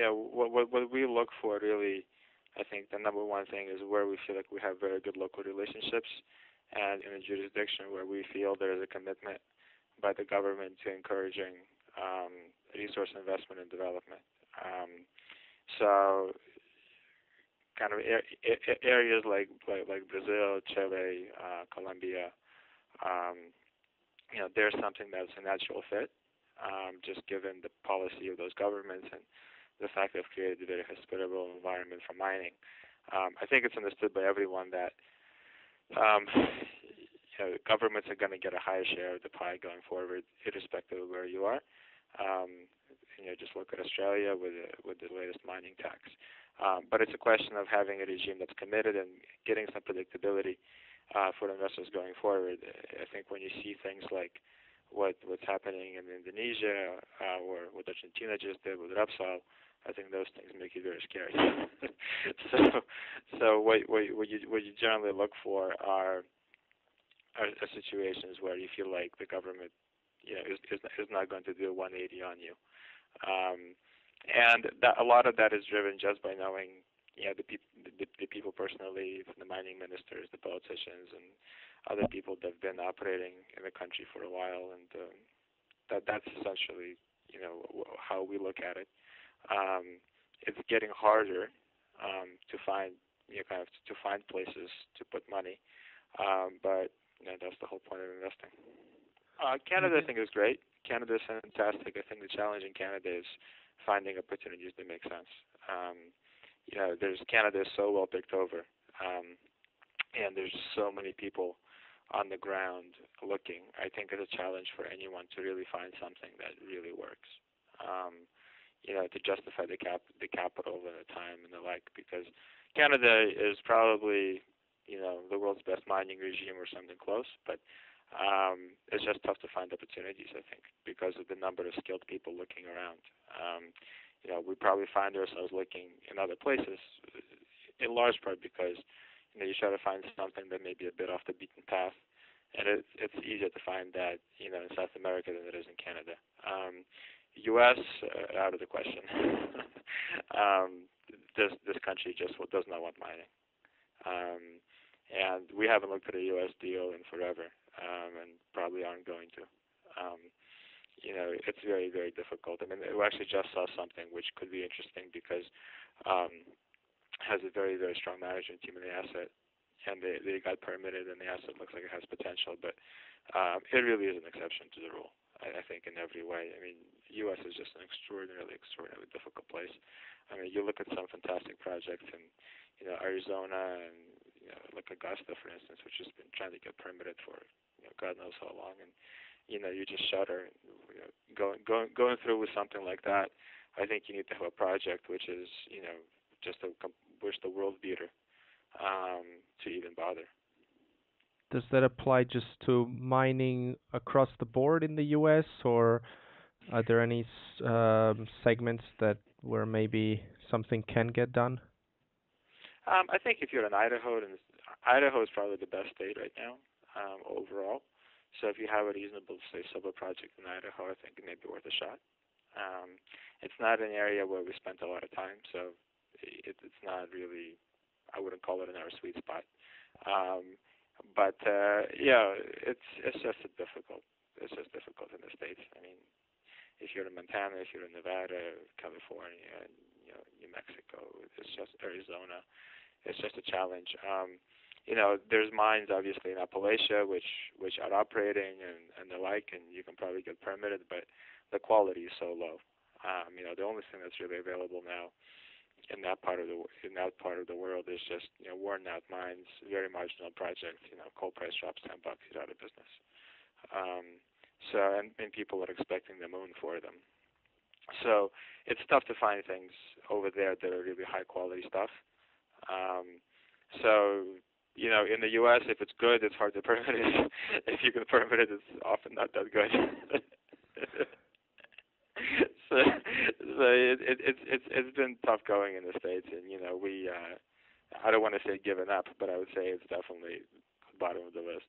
what we look for really, I think the number one thing is where we feel like we have very good local relationships, and in a jurisdiction where we feel there is a commitment by the government to encouraging resource investment and development. So kind of areas like Brazil, Chile, Colombia, there's something that's a natural fit, just given the policy of those governments and the fact they've created a very hospitable environment for mining. I think it's understood by everyone that governments are going to get a higher share of the pie going forward, irrespective of where you are. Just look at Australia with the latest mining tax. But it's a question of having a regime that's committed and getting some predictability for investors going forward. I think when you see things like what's happening in Indonesia or what Argentina just did with Repsol, I think those things make you very scary. So what you generally look for are situations where you feel like the government is not going to do a 180 on you. And a lot of that is driven just by knowing the people personally, from the mining ministers, the politicians, and other people that have been operating in the country for a while, and that's essentially how we look at it. It's getting harder to find to find places to put money, but that's the whole point of investing. Canada, I think, is great. Canada is fantastic. I think the challenge in Canada is finding opportunities that make sense. Canada is so well picked over, and there's so many people on the ground looking. I think it's a challenge for anyone to really find something that really works. To justify the capital and the time and the like, because Canada is probably the world's best mining regime or something close, but it's just tough to find opportunities, I think, because of the number of skilled people looking around. We probably find ourselves looking in other places, in large part because you try to find something that may be a bit off the beaten path, and it's easier to find that in South America than it is in Canada. U.S. Out of the question. This country just does not want mining, and we haven't looked at a U.S. deal in forever, and probably aren't going to. It's very, very difficult. I mean, we actually just saw something which could be interesting because has a very, very strong management team in the asset, and they got permitted, and the asset looks like it has potential, but it really is an exception to the rule, I think, in every way. I mean, U.S. is just an extraordinarily difficult place. I mean, you look at some fantastic projects in Arizona and like Augusta, for instance, which has been trying to get permitted for God knows how long, and you just shudder. Going through with something like that, I think you need to have a project which is just the world beater to even bother. Does that apply just to mining across the board in the U.S., or are there any segments where maybe something can get done? I think if you're in Idaho, Idaho is probably the best state right now overall. So if you have a reasonable, say, silver project in Idaho, I think it may be worth a shot. It's not an area where we spent a lot of time, so it's not really, I wouldn't call it in our sweet spot. But it's just difficult. It's just difficult in the States. I mean, if you're in Montana, if you're in Nevada, California, New Mexico, it's just Arizona, it's just a challenge. There's mines obviously in Appalachia which are operating and the like, and you can probably get permitted, but the quality is so low. The only thing that's really available now in that part of the world is just worn out mines, very marginal projects. Coal price drops $10, you're out of business. And people are expecting the moon for them. So it's tough to find things over there that are really high quality stuff. In the U.S., if it's good, it's hard to permit it. If you can permit it, it's often not that good. so it's been tough going in the States, and we I don't want to say given up, but I would say it's definitely bottom of the list.